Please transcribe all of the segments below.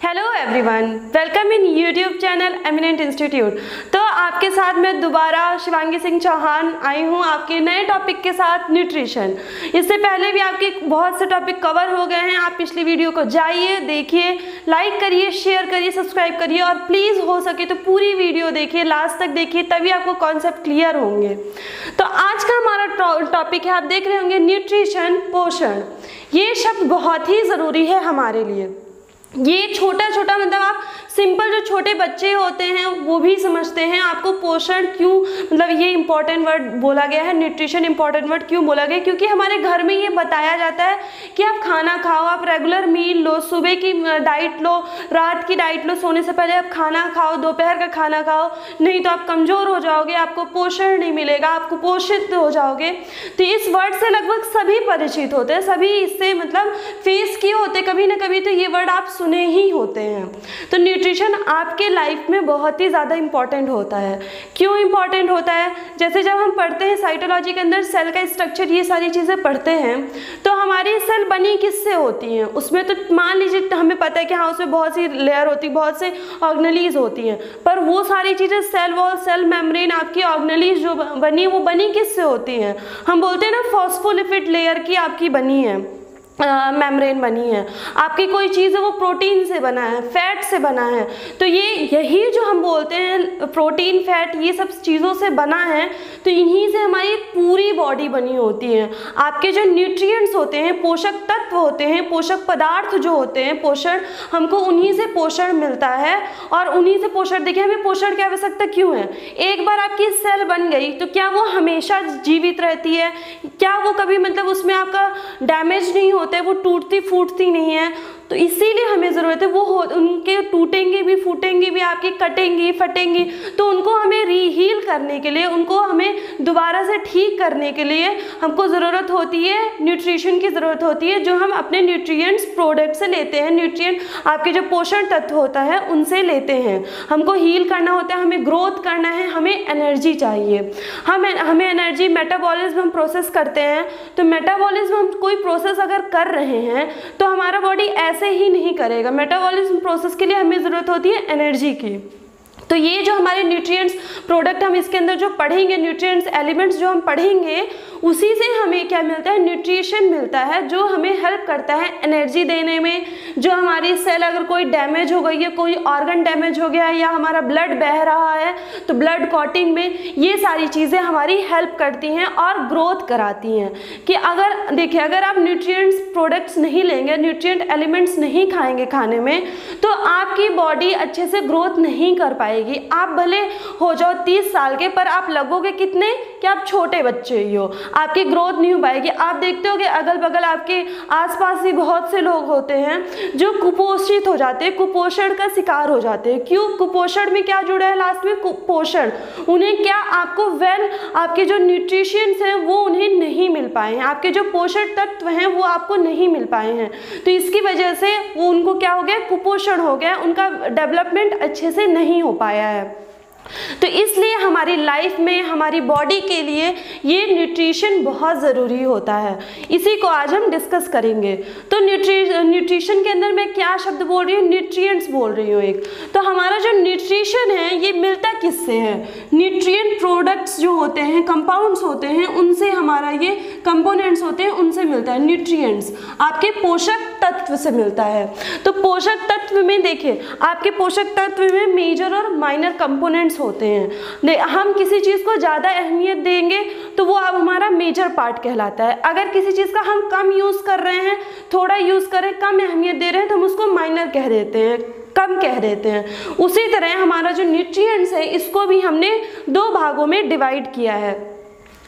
Hello everyone, welcome in YouTube channel eminent institute. तो आपके साथ मैं दोबारा शिवांगी सिंह चौहान आई हूँ आपके नए टॉपिक के साथ, न्यूट्रिशन। इससे पहले भी आपके बहुत से टॉपिक कवर हो गए हैं। आप पिछली वीडियो को जाइए, देखिए, लाइक करिए, शेयर करिए, सब्सक्राइब करिए और प्लीज़ हो सके तो पूरी वीडियो देखिए, लास्ट तक देखिए, तभी आपको कॉन्सेप्ट क्लियर होंगे। तो आज का हमारा टॉपिक है, आप देख रहे होंगे, न्यूट्रिशन, पोषण। ये शब्द बहुत ही ज़रूरी है हमारे लिए। ये छोटा छोटा मतलब आप सिंपल जो छोटे बच्चे होते हैं वो भी समझते हैं। आपको पोषण क्यों, मतलब ये इंपॉर्टेंट वर्ड बोला गया है, न्यूट्रिशन इंपॉर्टेंट वर्ड क्यों बोला गया, क्योंकि हमारे घर में ये बताया जाता है कि आप खाना खाओ, आप रेगुलर मील लो, सुबह की डाइट लो, रात की डाइट लो, सोने से पहले आप खाना खाओ, दोपहर का खाना खाओ, नहीं तो आप कमज़ोर हो जाओगे, आपको पोषण नहीं मिलेगा, आप कुपोषित हो जाओगे। तो इस वर्ड से लगभग सभी परिचित होते हैं, सभी इससे मतलब फेस किए होते कभी ना कभी, तो ये वर्ड आप सुने ही होते हैं। तो न्यूट्रिशन आपके लाइफ में बहुत ही ज़्यादा इंपॉर्टेंट होता है। क्यों इंपॉर्टेंट होता है? जैसे जब हम पढ़ते हैं साइटोलॉजी के अंदर सेल का स्ट्रक्चर, ये सारी चीज़ें पढ़ते हैं, तो हमारी सेल बनी किससे होती हैं? उसमें तो मान लीजिए हमें पता है कि हाँ उसमें बहुत सी लेयर होती है, बहुत से ऑर्गेनेलीज होती हैं, पर वो सारी चीज़ें सेल वॉल, सेल मेम्ब्रेन, आपकी ऑर्गेनेलीज जो बनी वो बनी किससे होती हैं? हम बोलते हैं ना फॉस्फोलिपिड लेयर की आपकी बनी है, मेम्ब्रेन बनी है। आपकी कोई चीज़ है वो प्रोटीन से बना है, फैट से बना है। तो यही जो हम बोलते हैं प्रोटीन, फैट, ये सब चीज़ों से बना है। तो इन्हीं से हमारी पूरी बॉडी बनी होती है। आपके जो न्यूट्रिएंट्स होते हैं, पोषक तत्व होते हैं, पोषक पदार्थ जो होते हैं, पोषण, हमको उन्हीं से पोषण मिलता है। और उन्हीं से पोषण, देखिए हमें पोषण की आवश्यकता क्यों है? एक बार आपकी सेल बन गई तो क्या वो हमेशा जीवित रहती है? क्या वो कभी मतलब उसमें आपका डैमेज नहीं होता है, वो टूटती फूटती नहीं है? तो इसीलिए हमें ज़रूरत है वो उनके टूटेंगे भी, फूटेंगे भी, आपकी कटेंगी, फटेंगी, तो उनको हमें रीहील करने के लिए, उनको हमें दोबारा से ठीक करने के लिए हमको ज़रूरत होती है, न्यूट्रिशन की ज़रूरत होती है, जो हम अपने न्यूट्रिएंट्स प्रोडक्ट से लेते हैं। न्यूट्रिएंट आपके जो पोषण तत्व होता है उनसे लेते हैं। हमको हील करना होता है, हमें ग्रोथ करना है, हमें एनर्जी चाहिए। हमें एनर्जी, मेटाबॉलिज्म हम प्रोसेस करते हैं, तो मेटाबॉलिज्म हम कोई प्रोसेस अगर कर रहे हैं तो हमारा बॉडी ऐसे ही नहीं करेगा। मेटाबॉलिज्म प्रोसेस के लिए हमें ज़रूरत होती है एनर्जी की। तो ये जो हमारे न्यूट्रिएंट्स प्रोडक्ट हम इसके अंदर जो पढ़ेंगे, न्यूट्रिएंट्स एलिमेंट्स जो हम पढ़ेंगे, उसी से हमें क्या मिलता है? न्यूट्रिशन मिलता है, जो हमें हेल्प करता है एनर्जी देने में। जो हमारी सेल अगर कोई डैमेज हो गई है, कोई ऑर्गन डैमेज हो गया है, या हमारा ब्लड बह रहा है, तो ब्लड क्लॉटिंग में ये सारी चीज़ें हमारी हेल्प करती हैं और ग्रोथ कराती हैं। कि अगर देखिए, अगर आप न्यूट्रिएंट्स प्रोडक्ट्स नहीं लेंगे, न्यूट्रिएंट एलिमेंट्स नहीं खाएंगे खाने में, तो आपकी बॉडी अच्छे से ग्रोथ नहीं कर पाएगी। आप भले हो जाओ 30 साल के, पर आप लगोगे कितने कि आप छोटे बच्चे ही हो, आपकी ग्रोथ नहीं हो पाएगी। आप देखते हो कि अगल बगल आपके आसपास ही बहुत से लोग होते हैं जो कुपोषित हो जाते हैं, कुपोषण का शिकार हो जाते हैं। क्यों? कुपोषण में क्या जुड़ा है लास्ट में? कुपोषण। उन्हें क्या, आपको आपके जो न्यूट्रिशंस हैं वो उन्हें नहीं मिल पाए हैं, आपके जो पोषण तत्व हैं वो आपको नहीं मिल पाए हैं। तो इसकी वजह से वो उनको क्या हो गया? कुपोषण हो गया, उनका डेवलपमेंट अच्छे से नहीं हो पाया है। तो इसलिए हमारी लाइफ में, हमारी बॉडी के लिए ये न्यूट्रिशन बहुत ज़रूरी होता है। इसी को आज हम डिस्कस करेंगे। तो न्यूट्रिशन के अंदर मैं क्या शब्द बोल रही हूँ? न्यूट्रिएंट्स बोल रही हूँ एक। तो हमारा जो न्यूट्रिशन है ये मिलता किससे है? न्यूट्रिएंट प्रोडक्ट्स जो होते हैं, कंपाउंड्स होते हैं, उनसे हमारा ये कंपोनेंट्स होते हैं, उनसे मिलता है। न्यूट्रिएंट्स आपके पोषक तत्व से मिलता है। तो पोषक तत्व में देखिए, आपके पोषक तत्व में मेजर और माइनर कंपोनेंट्स होते हैं। हम किसी चीज़ को ज़्यादा अहमियत देंगे तो वो अब हमारा मेजर पार्ट कहलाता है। अगर किसी चीज़ का हम कम यूज़ कर रहे हैं, थोड़ा यूज़ करें, कम अहमियत दे रहे हैं, तो हम उसको माइनर कह देते हैं, कम कह देते हैं। उसी तरह हमारा जो न्यूट्रिएंट्स है इसको भी हमने 2 भागों में डिवाइड किया है।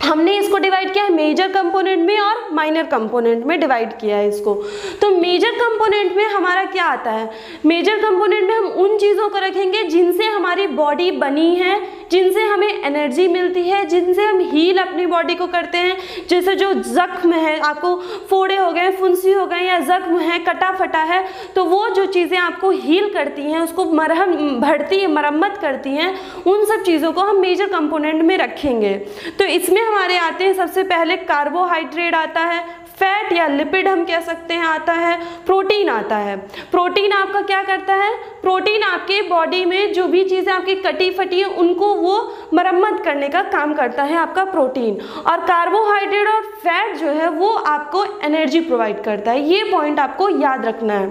हमने इसको डिवाइड किया है मेजर कंपोनेंट में और माइनर कंपोनेंट में डिवाइड किया है इसको। तो मेजर कंपोनेंट में हमारा क्या आता है? मेजर कंपोनेंट में हम उन चीज़ों को रखेंगे जिनसे हमारी बॉडी बनी है, जिनसे हमें एनर्जी मिलती है, जिनसे हम हील अपनी बॉडी को करते हैं। जैसे जो जख्म है, आपको फोड़े हो गए, फुंसी हो गए, या जख्म है, कटा फटा है, तो वो जो चीज़ें आपको हील करती हैं, उसको मरहम भरती है, मरम्मत करती हैं, उन सब चीज़ों को हम मेजर कंपोनेंट में रखेंगे। तो इसमें हमारे आते हैं सबसे पहले कार्बोहाइड्रेट आता है, फैट या लिपिड हम कह सकते हैं आता है, प्रोटीन आता है। प्रोटीन आपका क्या करता है, प्रोटीन आपके बॉडी में जो भी चीज़ें आपकी कटी फटी है उनको वो मरम्मत करने का काम करता है आपका प्रोटीन। और कार्बोहाइड्रेट और फैट जो है वो आपको एनर्जी प्रोवाइड करता है। ये पॉइंट आपको याद रखना है।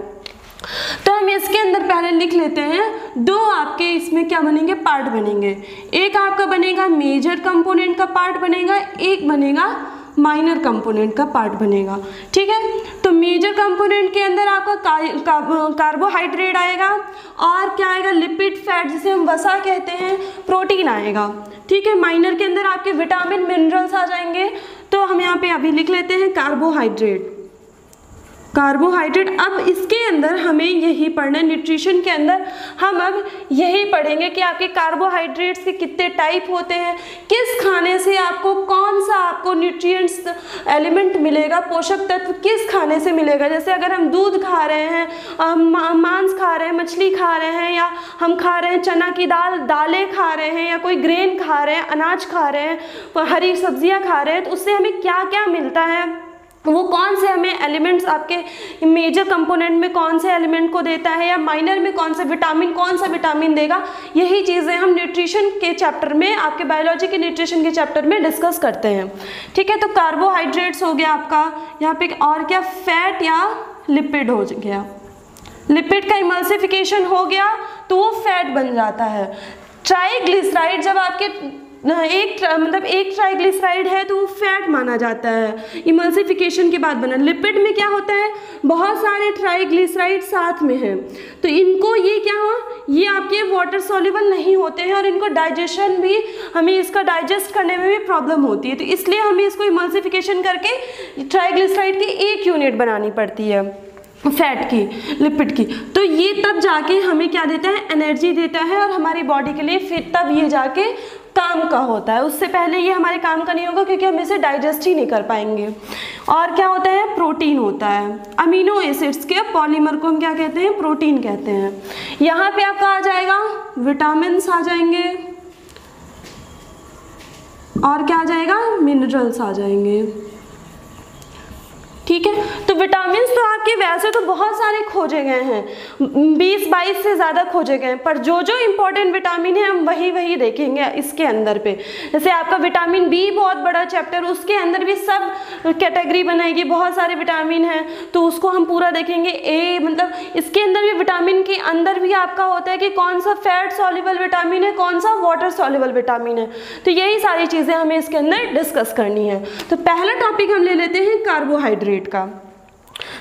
तो हम इसके अंदर पहले लिख लेते हैं, दो आपके इसमें क्या बनेंगे, पार्ट बनेंगे। एक आपका बनेगा मेजर कंपोनेंट का पार्ट बनेगा, एक बनेगा माइनर कंपोनेंट का पार्ट बनेगा। ठीक है, तो मेजर कंपोनेंट के अंदर आपका कार्बोहाइड्रेट आएगा और क्या आएगा, लिपिड, फैट जिसे हम वसा कहते हैं, प्रोटीन आएगा। ठीक है, माइनर के अंदर आपके विटामिन, मिनरल्स आ जाएंगे। तो हम यहाँ पे अभी लिख लेते हैं कार्बोहाइड्रेट। कार्बोहाइड्रेट, अब इसके अंदर हमें यही पढ़ना है, न्यूट्रिशन के अंदर हम अब यही पढ़ेंगे कि आपके कार्बोहाइड्रेट्स के कितने टाइप होते हैं, किस खाने से आपको कौन सा आपको न्यूट्रिएंट्स एलिमेंट मिलेगा, पोषक तत्व किस खाने से मिलेगा। जैसे अगर हम दूध खा रहे हैं, मांस खा रहे हैं, मछली खा रहे हैं, या हम खा रहे हैं चना की दाल, दालें खा रहे हैं, या कोई ग्रेन खा रहे हैं, अनाज खा रहे हैं, हरी सब्जियां खा रहे हैं, तो उससे हमें क्या क्या मिलता है, वो कौन से हमें एलिमेंट्स आपके मेजर कंपोनेंट में कौन से एलिमेंट को देता है, या माइनर में कौन सा विटामिन देगा, यही चीज़ें हम न्यूट्रिशन के चैप्टर में, आपके बायोलॉजी के न्यूट्रिशन के चैप्टर में डिस्कस करते हैं। ठीक है, तो कार्बोहाइड्रेट्स हो गया आपका यहाँ पे, और क्या, फैट या लिपिड हो गया। लिपिड का इमल्सिफिकेशन हो गया तो वो फैट बन जाता है। ट्राइग्लिसराइड, जब आपके एक ट्राइग्लिसराइड है तो वो फैट माना जाता है, इमल्सिफिकेशन के बाद बना। लिपिड में क्या होता है, बहुत सारे ट्राइग्लिसराइड साथ में हैं, तो इनको ये क्या हो, ये आपके वाटर सॉल्युबल नहीं होते हैं और इनको डाइजेशन भी, हमें इसका डाइजेस्ट करने में भी प्रॉब्लम होती है, तो इसलिए हमें इसको इमल्सिफिकेशन करके ट्राइग्लिसराइड की एक यूनिट बनानी पड़ती है, फैट की, लिपिड की। तो ये तब जाके हमें क्या देता है, एनर्जी देता है, और हमारी बॉडी के लिए फिर तब ये जाके काम का होता है। उससे पहले ये हमारे काम का नहीं होगा क्योंकि हम इसे डाइजेस्ट ही नहीं कर पाएंगे। और क्या होता है, प्रोटीन होता है। अमीनो एसिड्स के पॉलीमर को हम क्या कहते हैं, प्रोटीन कहते हैं। यहाँ पे आपका आ जाएगा विटामिन्स आ जाएंगे, और क्या आ जाएगा, मिनरल्स आ जाएंगे। ठीक है, तो विटामिन्स तो आपके वैसे तो बहुत सारे खोजे गए हैं, 20-22 से ज़्यादा खोजे गए हैं, पर जो जो इम्पोर्टेंट विटामिन है हम वही देखेंगे इसके अंदर पे। जैसे आपका विटामिन बी बहुत बड़ा चैप्टर, उसके अंदर भी सब कैटेगरी बनाएगी, बहुत सारे विटामिन हैं, तो उसको हम पूरा देखेंगे। ए मतलब इसके अंदर भी विटामिन के अंदर भी आपका होता है कि कौन सा फैट सॉल्युबल विटामिन है, कौन सा वाटर सॉल्युबल विटामिन है, तो यही सारी चीज़ें हमें इसके अंदर डिस्कस करनी है। तो पहला टॉपिक हम ले लेते हैं कार्बोहाइड्रेट का।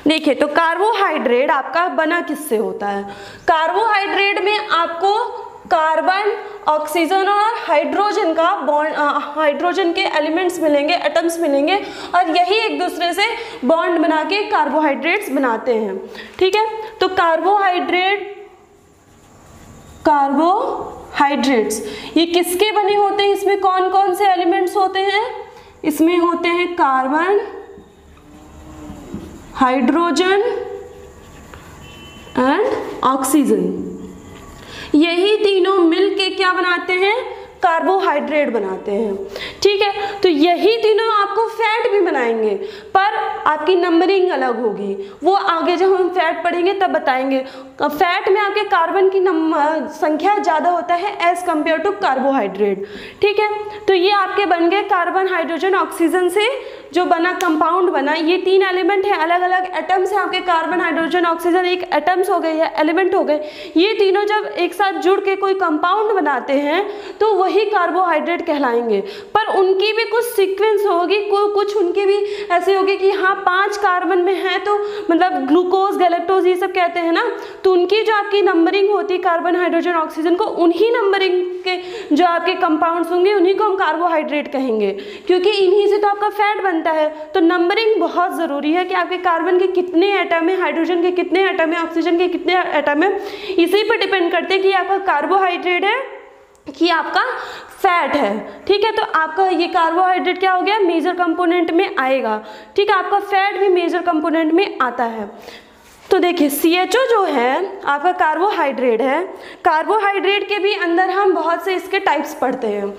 देखिए, तो कार्बोहाइड्रेट आपका बना किससे होता है। कार्बोहाइड्रेट में आपको कार्बन, ऑक्सीजन और हाइड्रोजन का बॉन्ड, हाइड्रोजन के एलिमेंट्स मिलेंगे, एटम्स मिलेंगे, और यही एक दूसरे से बॉन्ड बना के कार्बोहाइड्रेट्स बनाते हैं। ठीक है, तो कार्बोहाइड्रेट्स ये किसके बने होते हैं, इसमें कौन कौन से एलिमेंट्स होते हैं, इसमें होते हैं कार्बन, हाइड्रोजन एंड ऑक्सीजन। यही तीनों मिलके क्या बनाते हैं, कार्बोहाइड्रेट बनाते हैं। ठीक है, तो यही तीनों आपको फैट भी बनाएंगे, पर आपकी नंबरिंग अलग होगी, वो आगे जब हम फैट पढ़ेंगे तब बताएंगे। फैट में आपके कार्बन की संख्या ज़्यादा होता है एज कम्पेयर टू कार्बोहाइड्रेट। ठीक है, तो ये आपके बन गए कार्बन, हाइड्रोजन, ऑक्सीजन से जो बना कंपाउंड बना, ये 3 एलिमेंट है, अलग अलग एटम्स हैं आपके, कार्बन, हाइड्रोजन, ऑक्सीजन एक एटम्स हो गए या एलिमेंट हो गए। ये तीनों जब एक साथ जुड़ के कोई कंपाउंड बनाते हैं तो वही कार्बोहाइड्रेट कहलाएंगे। पर उनकी भी कुछ सीक्वेंस होगी, कुछ उनकी भी ऐसे होगी कि हाँ 5 कार्बन में है तो मतलब ग्लूकोज, गैलेक्टोज ये सब कहते हैं ना, तो उनकी जो आपकी नंबरिंग होती है कार्बन, हाइड्रोजन, ऑक्सीजन को, उन्हीं नंबरिंग के जो आपके कंपाउंड्स होंगे उन्हीं को हम कार्बोहाइड्रेट कहेंगे, क्योंकि इन्हीं से तो आपका फैट बनता है। तो नंबरिंग बहुत ज़रूरी है कि आपके कार्बन के कितने एटम है, हाइड्रोजन के कितने एटम है, ऑक्सीजन के कितने एटम है, इसी पर डिपेंड करते हैं कि आपका कार्बोहाइड्रेट है कि आपका फैट है। ठीक है, तो आपका ये कार्बोहाइड्रेट क्या हो गया, मेजर कंपोनेंट में आएगा। ठीक है, आपका फैट भी मेजर कंपोनेंट में आता है। तो देखिए CHO जो है आपका कार्बोहाइड्रेट है, कार्बोहाइड्रेट के भी अंदर हम बहुत से इसके टाइप्स पढ़ते हैं।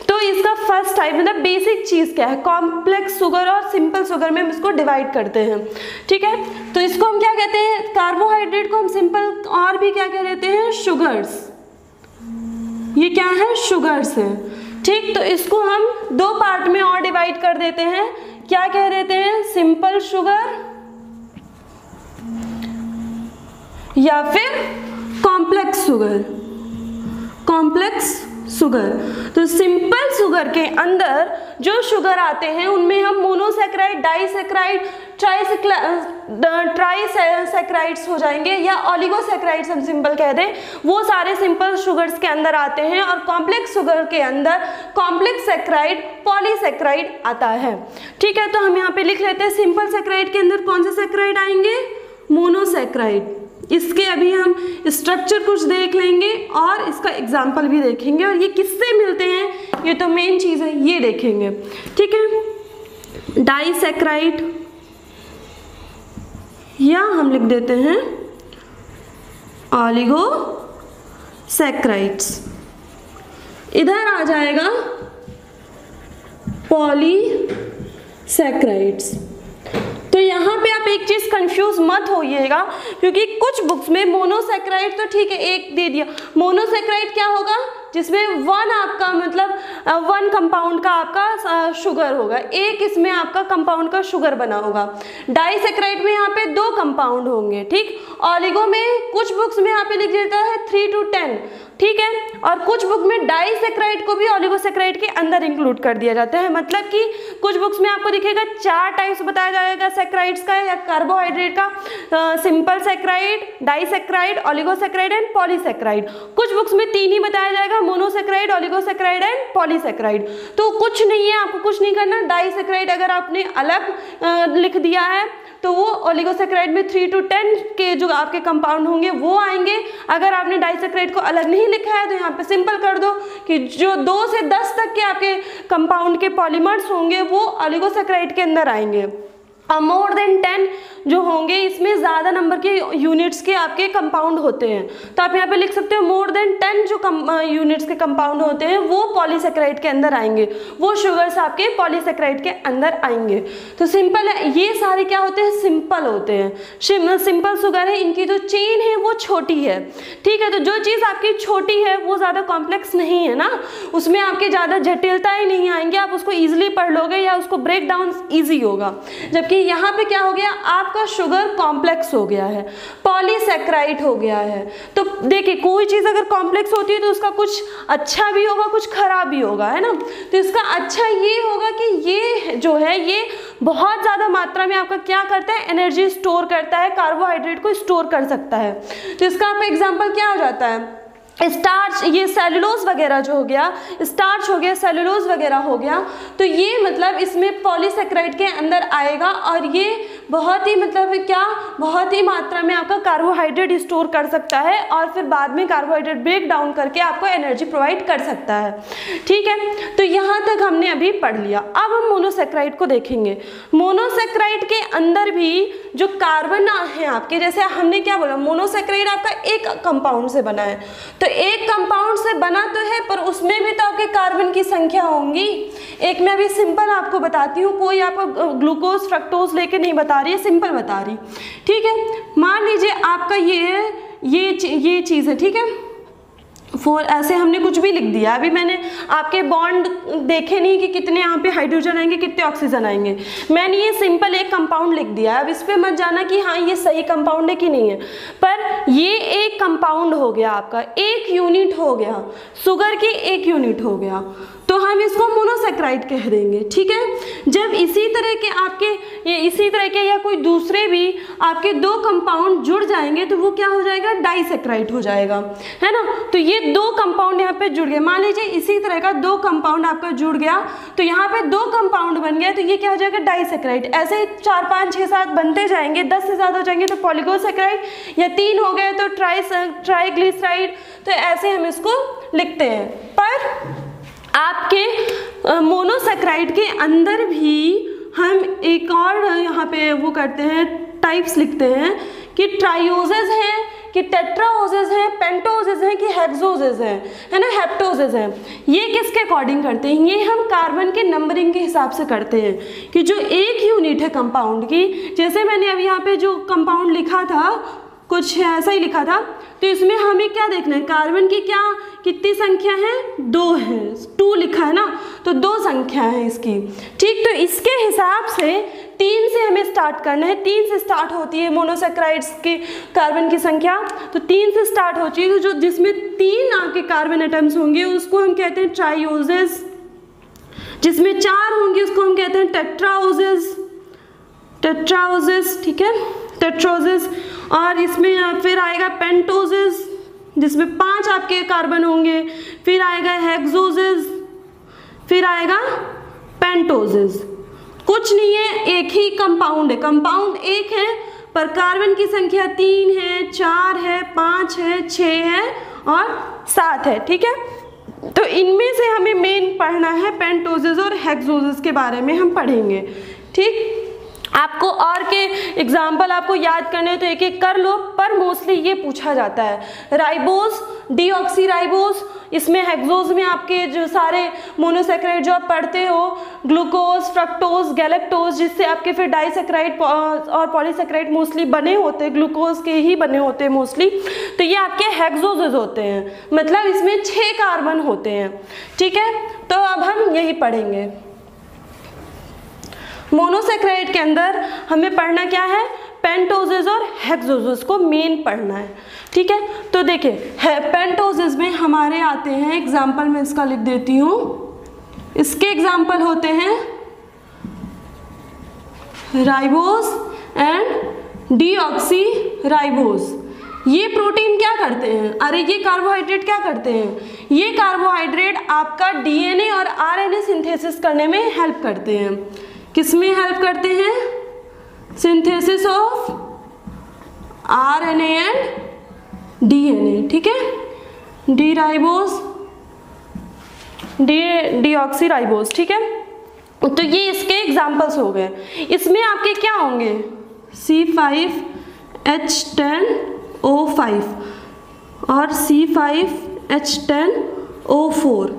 तो तो इसका फर्स्ट टाइप मतलब बेसिक चीज़ क्या है, कॉम्प्लेक्स शुगर और सिंपल शुगर में हम इसको डिवाइड करते हैं, ठीक है। तो इसको हम क्या कहते हैं, कार्बोहाइड्रेट को हम सिंपल और भी क्या कह देते हैं, शुगर्स, ये क्या है, शुगर्स है, ठीक। तो इसको हम दो पार्ट में और डिवाइड कर देते हैं, क्या कह देते हैं, सिंपल शुगर या फिर कॉम्प्लेक्स शुगर, कॉम्प्लेक्स शुगर। तो सिंपल शुगर के अंदर जो शुगर आते हैं उनमें हम मोनोसैकेराइड, डाइसैकेराइड, ट्राइसैकेराइड्स हो जाएंगे, या ओलिगोसैकेराइड्स हम सिंपल कह दें, वो सारे सिंपल शुगर्स के अंदर आते हैं। और कॉम्प्लेक्स शुगर के अंदर कॉम्प्लेक्स सैकेराइड, पॉलीसैकेराइड आता है, ठीक है। तो हम यहाँ पे लिख लेते हैं सिंपल सैकेराइड के अंदर कौन से सैकेराइड आएंगे, मोनोसैकेराइड। इसके अभी हम स्ट्रक्चर कुछ देख लेंगे और इसका एग्जाम्पल भी देखेंगे, और ये किससे मिलते हैं, ये तो मेन चीज़ है, ये देखेंगे, ठीक है। डाइसैकेराइड या हम लिख देते हैं ओलिगोसैकेराइड्स, इधर आ जाएगा पॉलीसैकेराइड्स। तो यहाँ पे आप एक चीज़ कंफ्यूज मत होइएगा, क्योंकि कुछ बुक्स में मोनोसैकेराइड तो ठीक है एक दे दिया, मोनोसैकेराइड क्या होगा, जिसमें वन आपका मतलब वन कंपाउंड का आपका शुगर होगा, एक इसमें आपका कंपाउंड का शुगर बना होगा। डाइसैकेराइड में यहाँ पे दो कंपाउंड होंगे, ठीक। ओलिगो में कुछ बुक्स में यहाँ पे लिख देता है 3 to 10, ठीक है। और कुछ बुक में डाइसैकेराइड को भी ओलिगोसैकेराइड के अंदर इंक्लूड कर दिया जाता है, मतलब कि कुछ बुक्स में आपको दिखेगा 4 टाइप्स बताया जाएगा सैकेराइड्स का या कार्बोहाइड्रेट का, simple saccharide, disaccharide, oligosaccharide and polysaccharide. कुछ बुक्स में 3 ही बताया जाएगा, मोनोसैकेराइड, ओलिगोसैकेराइड एंड पॉलीसैकेराइड। तो कुछ नहीं है, आपको कुछ नहीं करना। डाइसैकेराइड अगर आपने अलग लिख दिया है तो वो ओलिगोसैकेराइड में 3 to 10 के जो आपके कंपाउंड होंगे वो आएंगे। अगर आपने डाइसैकेराइड को अलग नहीं लिखा है तो यहाँ पे सिंपल कर दो कि जो 2 से 10 तक के आपके कंपाउंड के पॉलीमर्स होंगे वो ओलिगोसैकेराइड के अंदर आएंगे। और मोर देन 10 जो होंगे इसमें ज़्यादा नंबर के यूनिट्स के आपके कंपाउंड होते हैं, तो आप यहाँ पे लिख सकते हो मोर देन 10 जो यूनिट्स के कंपाउंड होते हैं वो पॉलीसैकेराइड के अंदर आएंगे, वो शुगर्स आपके पॉलीसैकेराइड के अंदर आएंगे। तो सिंपल है, ये सारे क्या होते हैं, सिंपल होते हैं, सिंपल शुगर है, इनकी जो चेन है वो छोटी है, ठीक है। तो जो चीज़ आपकी छोटी है वो ज़्यादा कॉम्प्लेक्स नहीं है ना, उसमें आपकी ज़्यादा जटिलताएँ नहीं आएंगी, आप उसको ईजिली पढ़ लोगे या उसको ब्रेक डाउन ईजी होगा। जबकि यहाँ पे क्या हो गया, आपका शुगर कॉम्प्लेक्स हो गया है, पॉलीसैकेराइड हो गया है। तो देखिए कोई चीज़ अगर कॉम्प्लेक्स होती है तो उसका कुछ अच्छा भी होगा कुछ खराब भी होगा, है ना। तो इसका अच्छा ये होगा कि ये जो है ये बहुत ज़्यादा मात्रा में आपका क्या करता है, एनर्जी स्टोर करता है, कार्बोहाइड्रेट को स्टोर कर सकता है। तो इसका आपका एग्जाम्पल क्या हो जाता है, स्टार्च, ये सेलुलोज वगैरह जो हो गया, स्टार्च हो गया, सेलुलोज वगैरह हो गया, तो ये मतलब इसमें पॉलीसैकेराइड के अंदर आएगा और ये बहुत ही मतलब क्या, बहुत ही मात्रा में आपका कार्बोहाइड्रेट स्टोर कर सकता है और फिर बाद में कार्बोहाइड्रेट ब्रेक डाउन करके आपको एनर्जी प्रोवाइड कर सकता है, ठीक है। तो यहाँ तक हमने अभी पढ़ लिया। अब हम मोनोसैकेराइड को देखेंगे। मोनोसैकेराइड के अंदर भी जो कार्बन है आपके, जैसे हमने क्या बोला, मोनोसैकेराइड आपका एक कंपाउंड से बना है, तो एक कंपाउंड से बना तो है पर उसमें भी तो आपके कार्बन की संख्या होंगी। एक मैं अभी सिंपल आपको बताती हूँ, कोई आपको ग्लूकोज फ्रक्टोज लेके नहीं बता रही है, सिंपल बता रही, ठीक है। मान लीजिए आपका ये चीज़ है, ठीक है, ऐसे हमने कुछ भी लिख दिया। अभी मैंने आपके बॉन्ड देखे नहीं कि कितने यहाँ पे हाइड्रोजन आएंगे कितने ऑक्सीजन आएंगे, मैंने ये सिंपल एक कंपाउंड लिख दिया। अब इस पे मत जाना कि हाँ ये सही कंपाउंड है कि नहीं है, पर ये एक कंपाउंड हो गया आपका, एक यूनिट हो गया, शुगर की एक यूनिट हो गया, तो हम इसको मोनोसैकेराइड कह देंगे, ठीक है। जब इसी तरह के या कोई दूसरे भी आपके दो कंपाउंड जुड़ जाएंगे तो वो क्या हो जाएगा, डाइसैकेराइड हो जाएगा, है ना। तो ये दो कंपाउंड यहाँ पे जुड़ गए, मान लीजिए इसी तरह का दो कंपाउंड आपका जुड़ गया तो यहाँ पे दो कंपाउंड बन गया, तो ये क्या हो जाएगा, डाइसैकेराइड। ऐसे 4, 5, 6, 7 बनते जाएंगे, 10 से ज़्यादा हो जाएंगे तो पॉलीगोसैकेराइड, या 3 हो गए तो ट्राइग्लिसराइड। तो ऐसे हम इसको लिखते हैं। पर आपके मोनोसैकेराइड के अंदर भी हम एक और यहाँ पे वो करते हैं, टाइप्स लिखते हैं कि ट्राइओजेज हैं कि टेट्राओजेज हैं, पेंटोजेज हैं कि हेक्सोजेज हैं, है ना, हेप्टोजेज हैं। ये किसके अकॉर्डिंग करते हैं? ये हम कार्बन के नंबरिंग के हिसाब से करते हैं कि जो एक यूनिट है कंपाउंड की, जैसे मैंने अब यहाँ पे जो कंपाउंड लिखा था कुछ ऐसा ही लिखा था, तो इसमें हमें क्या देखना है, कार्बन की क्या कितनी संख्या है, 2 है, 2 लिखा है ना, तो 2 संख्या है इसकी, ठीक। तो इसके हिसाब से 3 से हमें स्टार्ट करना है, 3 से स्टार्ट होती है मोनोसेक्राइड्स की कार्बन की संख्या, तो 3 से स्टार्ट होती है, जो जिसमें 3 आपके कार्बन एटम्स होंगे उसको हम कहते हैं ट्राइओजेस, जिसमें 4 होंगे उसको हम कहते हैं टेट्राओजेस, टेट्राओजेस, ठीक है, टेट्रोजेस। और इसमें फिर आएगा पेंटोजेस जिसमें 5 आपके कार्बन होंगे, फिर आएगा हेक्सोजेस, फिर आएगा पेंटोजेस। कुछ नहीं है, एक ही कंपाउंड है, कंपाउंड एक है पर कार्बन की संख्या 3 है, 4 है, 5 है, 6 है और 7 है, ठीक है। तो इनमें से हमें मेन पढ़ना है पेंटोजेस और हेक्सोजेस के बारे में हम पढ़ेंगे, ठीक। आपको और के एग्जाम्पल आपको याद करने हैं तो एक एक कर लो, पर मोस्टली ये पूछा जाता है राइबोज, डीऑक्सीराइबोज, इसमें हेक्सोज में आपके जो सारे मोनोसेक्राइड जो आप पढ़ते हो, ग्लूकोज, फ्रक्टोज, गैलेक्टोज, जिससे आपके फिर डाइसेक्राइड और पॉलीसेक्राइड मोस्टली बने होते हैं, ग्लूकोज के ही बने होते हैं मोस्टली, तो ये आपके हेक्सोजेस होते हैं, मतलब इसमें 6 कार्बन होते हैं, ठीक है। तो अब हम यही पढ़ेंगे। मोनोसेक्राइड के अंदर हमें पढ़ना क्या है, पेंटोजेस और हेक्सोजेस को मेन पढ़ना है, ठीक है। तो देखिए पेंटोजेस में हमारे आते हैं एग्जाम्पल, मैं इसका लिख देती हूँ, इसके एग्जाम्पल होते हैं राइबोज एंड डीऑक्सीराइबोज। ये प्रोटीन क्या करते हैं, अरे ये कार्बोहाइड्रेट क्या करते हैं, ये कार्बोहाइड्रेट आपका डीएनए और आरएनए सिंथेसिस करने में हेल्प करते हैं। किसमें हेल्प करते हैं, synthesis of RNA and DNA, ठीक है, डीराइबोज, डीऑक्सीराइबोज, ठीक है। तो ये इसके एग्जाम्पल्स हो गए। इसमें आपके क्या होंगे, C5H10O5 और C5H10O4,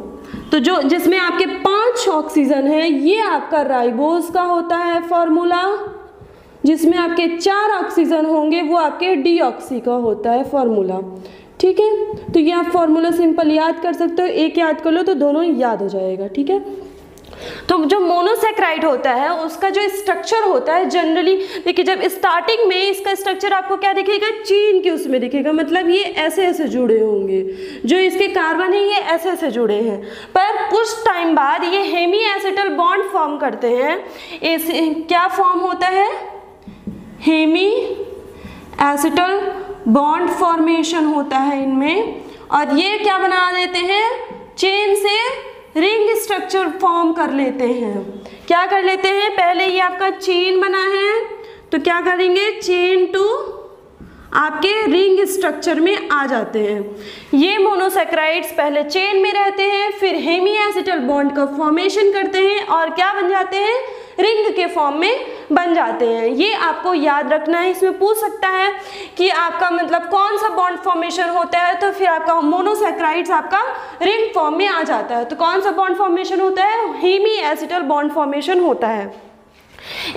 तो जो जिसमें आपके 5 ऑक्सीजन है, ये आपका राइबोज का होता है फॉर्मूला, जिसमें आपके 4 ऑक्सीजन होंगे वो आपके डीऑक्सी का होता है फॉर्मूला, ठीक है। तो ये आप फॉर्मूला सिंपल याद कर सकते हो, एक याद कर लो तो दोनों याद हो जाएगा, ठीक है। तो जो मोनोसेक्राइड होता है उसका जो स्ट्रक्चर होता है जनरली, देखिए जब स्टार्टिंग में इसका स्ट्रक्चर आपको क्या दिखेगा, चेन के उसमें दिखेगा, मतलब ये ऐसे ऐसे जुड़े होंगे, जो इसके कार्बन है ये ऐसे ऐसे जुड़े हैं, पर कुछ टाइम बाद ये हेमी एसिटल बॉन्ड फॉर्म करते हैं। क्या फॉर्म होता है, हेमी एसिटल बॉन्ड फॉर्मेशन होता है इनमें, और ये क्या बना देते हैं, चेन से रिंग स्ट्रक्चर फॉर्म कर लेते हैं। क्या कर लेते हैं, पहले ये आपका चेन बना है तो क्या करेंगे, चेन टू आपके रिंग स्ट्रक्चर में आ जाते हैं। ये मोनोसेक्राइड्स पहले चेन में रहते हैं, फिर हेमी एसिटल बॉन्ड का फॉर्मेशन करते हैं और क्या बन जाते हैं, रिंग के फॉर्म में बन जाते हैं। ये आपको याद रखना है। इसमें पूछ सकता है कि आपका मतलब कौन सा बॉन्ड फॉर्मेशन होता है, तो फिर आपका मोनोसेक्राइड्स आपका रिंग फॉर्म में आ जाता है। तो कौन सा बॉन्ड फॉर्मेशन होता है, हेमी एसिटल बॉन्ड फॉर्मेशन होता है।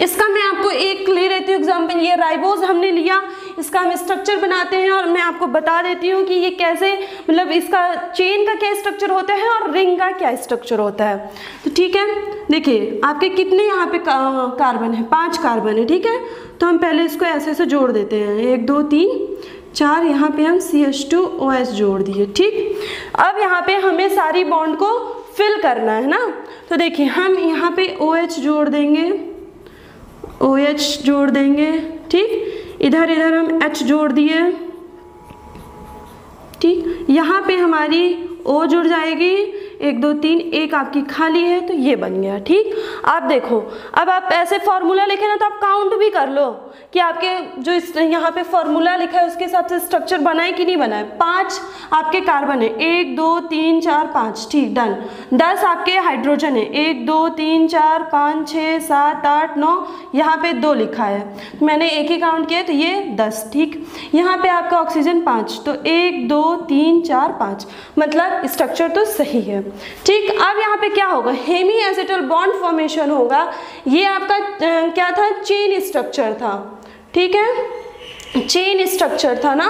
इसका मैं आपको एक ले लेती हूँ एग्जाम्पल, ये राइबोज हमने लिया, इसका हम स्ट्रक्चर बनाते हैं और मैं आपको बता देती हूँ कि ये कैसे, मतलब इसका चेन का क्या स्ट्रक्चर होता है और रिंग का क्या स्ट्रक्चर होता है। तो ठीक है, देखिए आपके कितने यहाँ पे कार्बन है, 5 कार्बन है, ठीक है। तो हम पहले इसको ऐसे ऐसे जोड़ देते हैं, 1 2 3 4, यहाँ पे हम CH2OH जोड़ दिए, ठीक। अब यहाँ पे हमें सारी बॉन्ड को फिल करना है ना, तो देखिए हम यहाँ पे OH जोड़ देंगे, OH जोड़ देंगे, ठीक। इधर इधर हम H जोड़ दिए, ठीक। यहाँ पे हमारी O जुड़ जाएगी, 1 2 3, एक आपकी खाली है तो ये बन गया। ठीक, आप देखो, अब आप ऐसे फॉर्मूला लिखे ना तो आप काउंट भी कर लो कि आपके जो इस यहाँ पे फॉर्मूला लिखा है उसके हिसाब से स्ट्रक्चर बना है कि नहीं बना है। 5 आपके कार्बन है, 1 2 3 4 5, ठीक, डन। 10 आपके हाइड्रोजन है, 1 2 3 4 5 6 7 8 9, यहाँ पे 2 लिखा है, मैंने एक ही काउंट किया तो ये 10। ठीक, यहाँ पे आपका ऑक्सीजन 5, तो 1 2 3 4 5, मतलब स्ट्रक्चर तो सही है। ठीक, अब यहाँ पे क्या होगा, हेमी एसिटल बॉन्ड फॉर्मेशन होगा। ये आपका क्या था, चेन स्ट्रक्चर था। ठीक है, चेन स्ट्रक्चर था ना।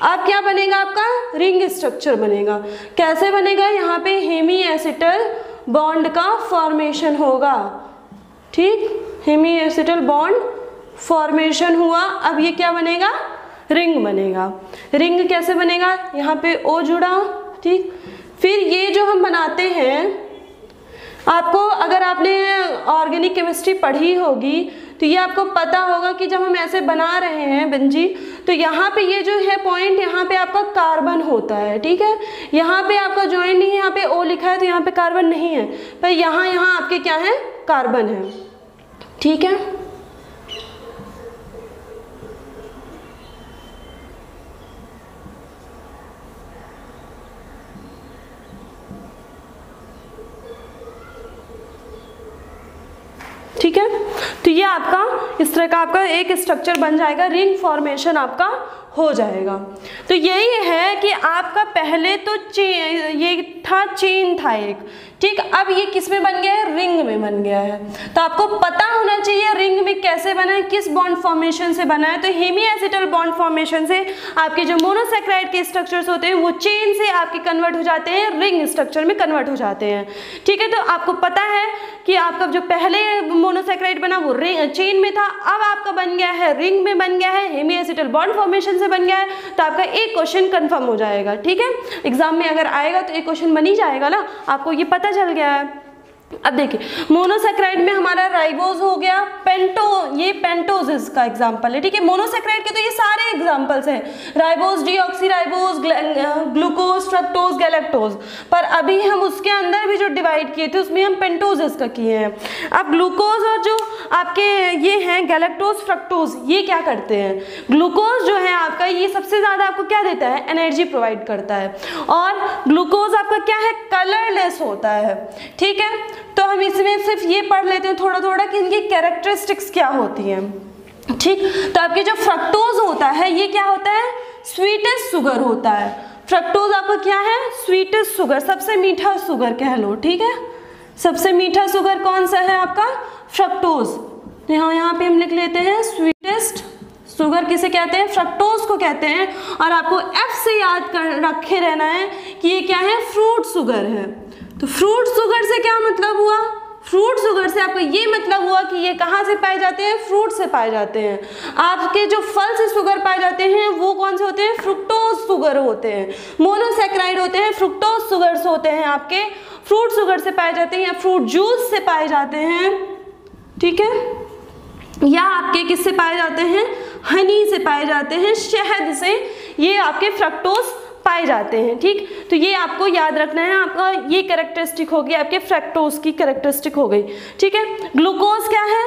अब क्या बनेगा आपका, रिंग स्ट्रक्चर बनेगा। कैसे बनेगा, यहाँ पे हेमी एसिटल बॉन्ड का फॉर्मेशन होगा। ठीक, हेमी एसिटल बॉन्ड फॉर्मेशन हुआ। अब ये क्या बनेगा, रिंग बनेगा। रिंग कैसे बनेगा, यहाँ पे O जुड़ा। ठीक, फिर ये जो हम बनाते हैं, आपको अगर आपने ऑर्गेनिक केमिस्ट्री पढ़ी होगी तो ये आपको पता होगा कि जब हम ऐसे बना रहे हैं बेंजीन, तो यहाँ पे ये जो है पॉइंट, यहाँ पे आपका कार्बन होता है। ठीक है, यहाँ पे आपका ज्वाइंट नहीं है, यहाँ पे O लिखा है तो यहाँ पे कार्बन नहीं है, पर यहाँ आपके क्या है, कार्बन है। ठीक है, ठीक है, तो ये आपका इस तरह का आपका एक स्ट्रक्चर बन जाएगा, रिंग फॉर्मेशन आपका हो जाएगा। तो यही है कि आपका पहले तो ये था, चेन था एक। ठीक, अब ये किस में बन गया है, रिंग में बन गया है। तो आपको पता होना चाहिए रिंग में कैसे बना है, किस बॉन्ड फॉर्मेशन से बना है। तो हेमी एसिटल बॉन्ड फॉर्मेशन से आपके जो मोनोसैकेराइड के स्ट्रक्चर्स होते हैं वो चेन से आपके कन्वर्ट हो जाते हैं, रिंग स्ट्रक्चर में कन्वर्ट हो जाते हैं। ठीक है, तो आपको पता है कि आपका जो पहले मोनोसैकेराइड बना वो चेन में था, अब आपका बन गया है रिंग में बन गया है, हेमी एसिटल बॉन्ड फॉर्मेशन से बन गया है। तो आपका एक क्वेश्चन कंफर्म हो जाएगा। ठीक है, एग्जाम में अगर आएगा तो एक क्वेश्चन बन ही जाएगा ना, आपको ये पता चल गया है। अब देखिए, मोनोसैकेराइड में हमारा राइबोज हो गया, ये पेंटोज इसका एग्जांपल है। ठीक है, मोनोसैकेराइड के तो ये सारे एग्जांपल्स हैं, ribose, deoxyribose, glucose, fructose, galactose. पर अभी हम उसके अंदर भी जो डिवाइड किए थे उसमें हम पेंटोजेस का किए हैं। अब ग्लूकोज और जो आपके ये हैं गैलेक्टोज, फ्रक्टोज, ये क्या करते हैं, ग्लूकोज जो है आपका ये सबसे ज़्यादा आपको क्या देता है, एनर्जी प्रोवाइड करता है। और ग्लूकोज आपका क्या है, कलरलेस होता है। ठीक है, तो हम इसमें सिर्फ ये पढ़ लेते हैं थोड़ा थोड़ा कि इनकी कैरेक्टरिस्टिक्स क्या होती हैं। ठीक, तो आपके जो फ्रक्टोज होता है ये क्या होता है, स्वीटेस्ट शुगर होता है। फ्रक्टोज आपका क्या है, स्वीटेस्ट शुगर, सबसे मीठा शुगर कह लो। ठीक है, सबसे मीठा शुगर कौन सा है आपका, फ्रक्टोज। यहाँ पे हम लिख लेते हैं स्वीटेस्ट शुगर किसे कहते हैं, फ्रक्टोज को कहते हैं। और आपको F से याद कर रखे रहना है कि ये क्या है, फ्रूट शुगर है। तो फ्रूट शुगर से क्या मतलब हुआ, फ्रूट शुगर से आपको ये मतलब हुआ कि ये कहाँ से पाए जाते हैं, फ्रूट से पाए जाते हैं। आपके जो फल से शुगर पाए जाते हैं वो कौन से होते हैं, फ्रुक्टोज शुगर होते हैं। मोनोसैकेराइड होते हैं, फ्रुक्टोज शुगर्स होते हैं आपके, फ्रूट शुगर से पाए जाते हैं या फ्रूट जूस से पाए जाते हैं। ठीक है, या आपके किससे पाए जाते हैं, हनी से पाए जाते हैं, शहद से ये आपके फ्रक्टोज पाए जाते हैं। ठीक, तो ये आपको याद रखना है, आपका ये कैरेक्टरिस्टिक होगी, आपके फ्रक्टोज की कैरेक्टरिस्टिक हो गई। ठीक है, ग्लूकोज क्या है,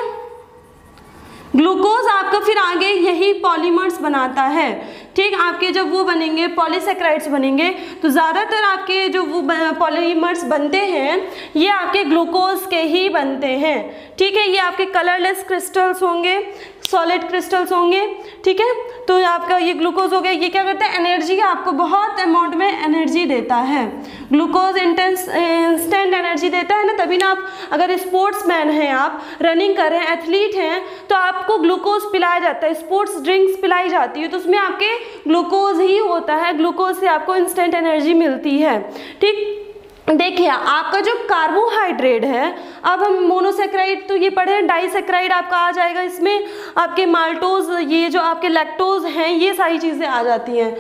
ग्लूकोज आपका फिर आगे यही पॉलीमर्स बनाता है। ठीक, आपके जब वो बनेंगे पॉलीसैकेराइड्स बनेंगे तो ज़्यादातर आपके जो वो पॉलीमर्स बनते हैं ये आपके ग्लूकोज के ही बनते हैं। ठीक है, ये आपके कलरलेस क्रिस्टल्स होंगे, सॉलिड क्रिस्टल्स होंगे। ठीक है, तो आपका ये ग्लूकोज हो गया, ये क्या करता है, एनर्जी आपको बहुत अमाउंट में एनर्जी देता है। ग्लूकोज इंस्टेंट एनर्जी देता है ना, तभी ना आप अगर स्पोर्ट्समैन हैं, आप रनिंग कर रहे हैं, एथलीट हैं, तो आपको ग्लूकोज पिलाया जाता है, स्पोर्ट्स ड्रिंक्स पिलाई जाती है, तो उसमें आपके ग्लूकोज ही होता है, ग्लूकोज से आपको इंस्टेंट एनर्जी मिलती है। ठीक, देखिए आपका जो कार्बोहाइड्रेट है, अब हम मोनोसैकेराइड तो ये पढ़े, डाइसैकेराइड आपका आ जाएगा इसमें, आपके माल्टोज, ये जो आपके लैक्टोज हैं, ये सारी चीज़ें आ जाती हैं।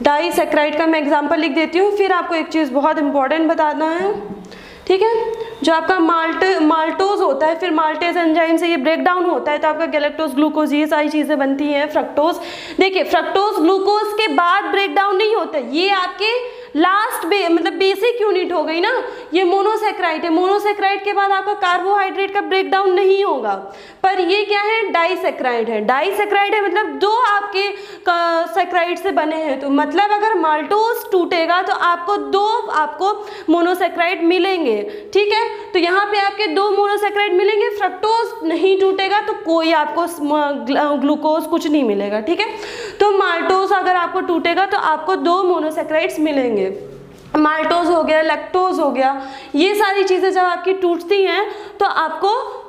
डाइसैकेराइड का मैं एग्जांपल लिख देती हूँ, फिर आपको एक चीज़ बहुत इंपॉर्टेंट बताना है। ठीक है, जो आपका माल्टोज होता है, फिर माल्टेज एंजाइम से ये ब्रेक डाउन होता है, तो आपका गैलेक्टोज, ग्लूकोज, ये सारी चीज़ें बनती हैं। फ्रक्टोज, देखिए फ्रक्टोज ग्लूकोज के बाद ब्रेक डाउन नहीं होता, ये आपके लास्ट मतलब बेसिक यूनिट हो गई ना, ये मोनोसेक्राइड है। मोनोसेक्राइड के बाद आपका कार्बोहाइड्रेट का ब्रेकडाउन नहीं होगा, पर ये क्या है, डाइसेक्राइड है। डाइसेक्राइड है मतलब दो आपके सेक्राइड से बने हैं, तो मतलब अगर माल्टोज टूटेगा तो आपको दो मोनोसेक्राइड मिलेंगे, ठीक है। तो यहाँ पे आपके दो मोनोसेक्राइड मिलेंगे, फ्रक्टोज नहीं टूटेगा तो कोई आपको ग्लूकोज कुछ नहीं मिलेगा, ठीक है। तो माल्टोज अगर आपको टूटेगा तो आपको दो मोनोसेक्राइड्स मिलेंगे। माल्टोज हो गया, लैक्टोज हो गया, ये सारी चीज़ें जब आपकी टूटती हैं तो आपको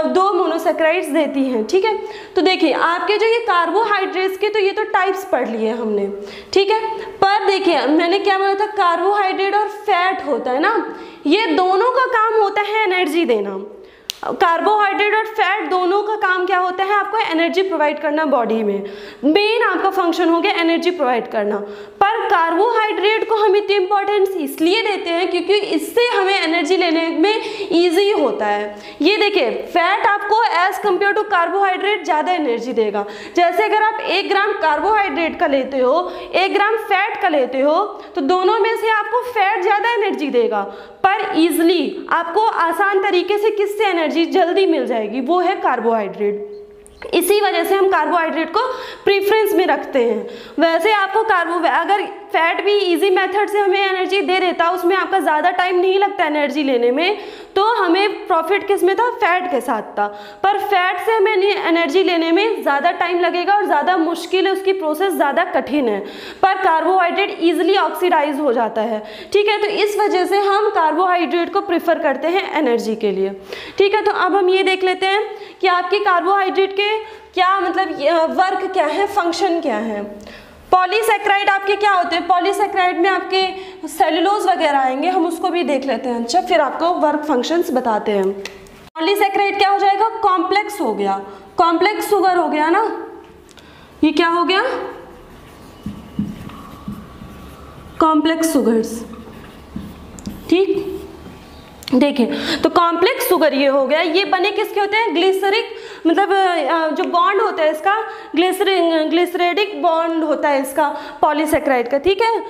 दो मोनोसेक्राइड्स देती हैं, ठीक है। तो देखिए आपके जो ये कार्बोहाइड्रेट्स के तो ये तो टाइप्स पढ़ लिए हमने, ठीक है। पर देखिए मैंने क्या बोला था, कार्बोहाइड्रेट और फैट होता है ना, ये दोनों का काम होता है एनर्जी देना। कार्बोहाइड्रेट और फैट दोनों का काम क्या होता है, आपको एनर्जी प्रोवाइड करना बॉडी में। मेन आपका फंक्शन हो गया एनर्जी प्रोवाइड करना। पर कार्बोहाइड्रेट को हम इतनी इंपॉर्टेंस इसलिए देते हैं क्योंकि इससे हमें एनर्जी लेने में ईजी होता है। ये देखिए फैट आपको एज कम्पेयर टू कार्बोहाइड्रेट ज़्यादा एनर्जी देगा। जैसे अगर आप 1 ग्राम कार्बोहाइड्रेट का लेते हो, 1 ग्राम फैट का लेते हो, तो दोनों में से आपको फैट ज़्यादा एनर्जी देगा, पर ईजिली आपको आसान तरीके से किससे एनर्जी जल्दी मिल जाएगी, वो है कार्बोहाइड्रेट। इसी वजह से हम कार्बोहाइड्रेट को प्रीफरेंस में रखते हैं। वैसे आपको अगर फैट भी इजी मेथड से हमें एनर्जी दे देता, उसमें आपका ज़्यादा टाइम नहीं लगता एनर्जी लेने में, तो हमें प्रॉफिट किस में था, फैट के साथ था। पर फैट से हमें एनर्जी लेने में ज़्यादा टाइम लगेगा और ज़्यादा मुश्किल है, उसकी प्रोसेस ज़्यादा कठिन है। पर कार्बोहाइड्रेट ईजिली ऑक्सीडाइज हो जाता है, ठीक है। तो इस वजह से हम कार्बोहाइड्रेट को प्रेफर करते हैं एनर्जी के लिए, ठीक है। तो अब हम ये देख लेते हैं कि आपकी कार्बोहाइड्रेट के क्या मतलब वर्क क्या है, फंक्शन क्या है। पॉलीसेक्राइड आपके क्या होते हैं, पॉलीसेक्राइड में आपके सेलुलोज वगैरह आएंगे, हम उसको भी देख लेते हैं। अच्छा फिर आपको वर्क फंक्शंस बताते हैं। पॉलीसेक्राइड क्या हो जाएगा, कॉम्प्लेक्स हो गया, कॉम्प्लेक्स शुगर हो गया ना, ये क्या हो गया, कॉम्प्लेक्स शुगर्स, ठीक। देखिए तो कॉम्प्लेक्स शुगर ये हो गया, ये बने किसके होते हैं, ग्लिसरिक मतलब जो बॉन्ड होता है इसका ग्लिसरेडिक बॉन्ड होता है इसका पॉलीसेक्राइड का, ठीक है।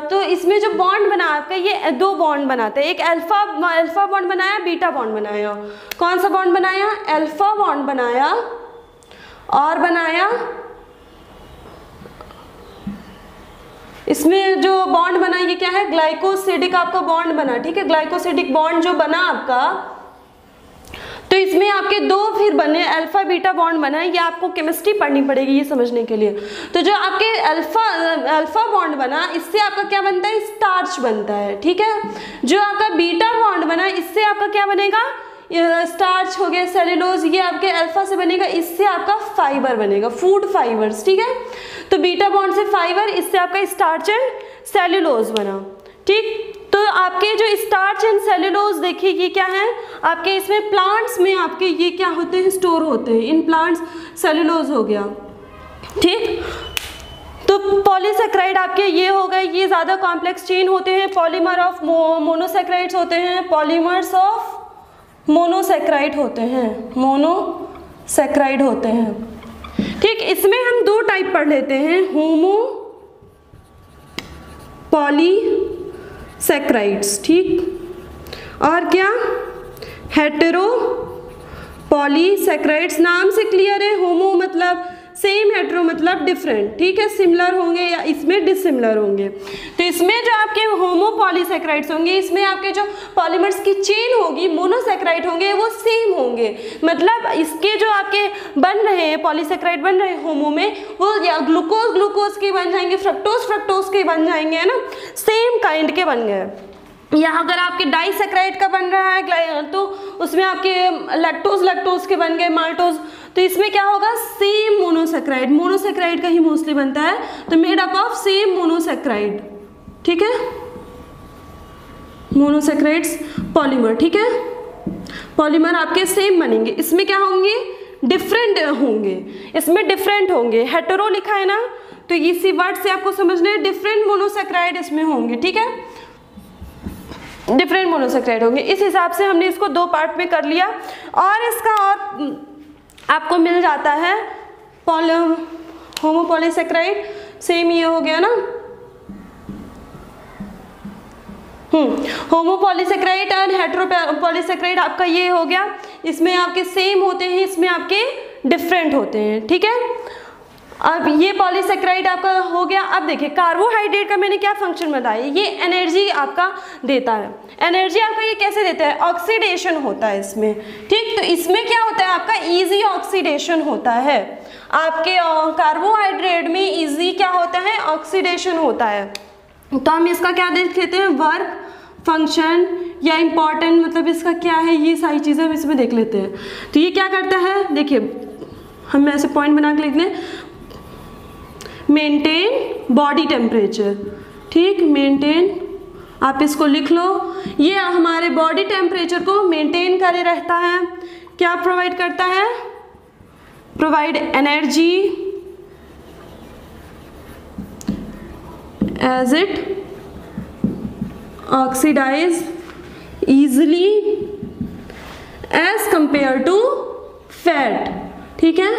तो इसमें जो बॉन्ड बना आपका, ये दो बॉन्ड बनाते हैं, एक अल्फा बॉन्ड बनाया, बीटा बॉन्ड बनाया। कौन सा बॉन्ड बनाया, अल्फा बॉन्ड बनाया और बनाया इसमें जो बॉन्ड बना ये क्या है, ग्लाइकोसिडिक आपका बॉन्ड बना, ठीक है। ग्लाइकोसिडिक बॉन्ड जो बना आपका, तो इसमें आपके दो फिर बने अल्फा बीटा बॉन्ड बना है। ये आपको केमिस्ट्री पढ़नी पड़ेगी ये समझने के लिए। तो जो आपके अल्फा बॉन्ड बना, इससे आपका क्या बनता है, स्टार्च बनता है, ठीक है। जो आपका बीटा बॉन्ड बना, इससे आपका क्या बनेगा, स्टार्च हो गया, सेलुलोज, ये आपके अल्फा से बनेगा, इससे आपका फाइबर बनेगा, फूड फाइबर्स, ठीक है। तो बीटा बॉन्ड से फाइबर, इससे आपका स्टार्च एंड सेलुलोज बना, ठीक। तो आपके जो स्टार्च एंड सेलुलोज देखिए ये क्या है, आपके इसमें प्लांट्स में आपके ये क्या होते हैं, स्टोर होते हैं। इन प्लांट्स सेलुलोज हो गया, ठीक। तो पॉलीसेक्राइड आपके ये हो गए, ये ज़्यादा कॉम्प्लेक्स चेन होते हैं। पॉलीमर ऑफ मोनोसेक्राइड्स होते हैं, पॉलीमर्स ऑफ मोनोसेक्राइड होते हैं, मोनोसेक्राइड होते हैं, ठीक। इसमें हम दो टाइप पढ़ लेते हैं, होमो पॉलीसेक्राइड्स, ठीक, और क्या, हेटेरो पॉलीसेक्राइड्स। नाम से क्लियर है, होमो मतलब सेम, हेटेरो मतलब डिफरेंट, ठीक है। सिमिलर होंगे या इसमें डिसिमिलर होंगे। तो इसमें जो आपके होमो पॉलीसेक्राइड्स होंगे, इसमें आपके जो पॉलीमर्स की चेन होगी, मोनोसेक्राइड होंगे, वो सेम होंगे। मतलब इसके जो आपके बन रहे हैं पॉलीसेक्राइड बन रहे हैं होमो में, वो या ग्लूकोज के बन जाएंगे, फ्रक्टोज के बन जाएंगे, है ना, सेम काइंड के बन गए। या अगर आपके डाइसेक्राइड का बन रहा है तो उसमें आपके लैक्टोज के बन गए, माल्टोज। तो इसमें क्या होगा, सेम मोनोसेक्राइड का ही मोस्टली बनता है, तो made up of same monosaccharide, ठीक है, मोनोसेक्राइड्स पॉलीमर, ठीक है। पॉलीमर आपके सेम बनेंगे, इसमें क्या होंगे, डिफरेंट होंगे, इसमें डिफरेंट होंगे। हेटेरो लिखा है ना, तो इसी वर्ड से आपको समझना है, डिफरेंट मोनोसेक्राइड इसमें होंगे, ठीक है, डिफरेंट मोनोसेक्राइड होंगे। इस हिसाब से हमने इसको दो पार्ट में कर लिया। और इसका और आपको मिल जाता है होमो पॉलीसेक्राइड, सेम ये हो गया ना, होमोपॉलीसेकेराइड और हेटेरोपॉलीसेकेराइड आपका ये हो गया, इसमें आपके सेम होते हैं, इसमें आपके डिफरेंट होते हैं, ठीक है। अब ये पॉलीसेकेराइड आपका हो गया। अब देखिए कार्बोहाइड्रेट का मैंने क्या फंक्शन बताया, ये एनर्जी आपका देता है। एनर्जी आपका ये कैसे देता है, ऑक्सीडेशन होता है इसमें, ठीक। तो इसमें क्या होता है आपका इजी ऑक्सीडेशन होता है, आपके कार्बोहाइड्रेट में इजी क्या होता है, ऑक्सीडेशन होता है। तो हम इसका क्या देख लेते हैं, वर्क, फंक्शन या इम्पॉर्टेंट, मतलब इसका क्या है, ये सारी चीज़ें हम इसमें देख लेते हैं। तो ये क्या करता है, देखिए हम ऐसे पॉइंट बना के लिख लें, मेंटेन बॉडी टेम्परेचर, ठीक, मेंटेन, आप इसको लिख लो, ये हमारे बॉडी टेम्परेचर को मेंटेन करे रहता है। क्या प्रोवाइड करता है, provide energy as it oxidize easily as compared to fat, ठीक है,